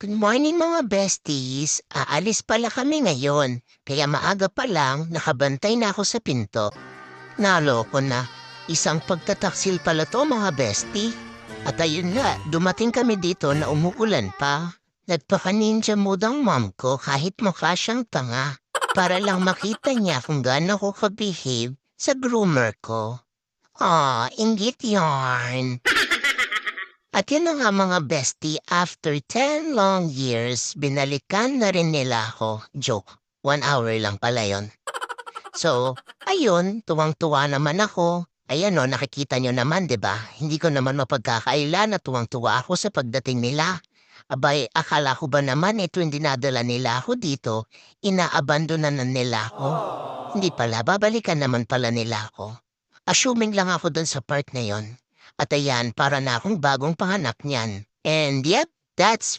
Good morning mga besties. Aalis pala kami ngayon. Kaya maaga pa lang nakabantay na ako sa pinto. Naloko na. Isang pagtataksil pala to mga bestie. At ayun nga, dumating kami dito na umuulan pa. Nagpaka-ninja mode ang mom ko kahit mukha siyang tanga. Para lang makita niya kung gaano ko ka-behave sa groomer ko. Inggit yarn. At yun na nga mga bestie, after 10 long years, binalikan na rin nila ako. Joke, 1 hour lang pala yon. So, ayun, tuwang-tuwa naman ako. Ayan o, nakikita nyo naman, 'di ba? Hindi ko naman mapagkakaila na tuwang-tuwa ako sa pagdating nila. Abay, akala ko ba naman ito yung dinadala nila ako dito, inaabandona na nila ako. Hindi pala, babalikan naman pala nila ako. Assuming lang ako dun sa part na yon. At ayan, para na akong bagong panganak niyan. And yep, that's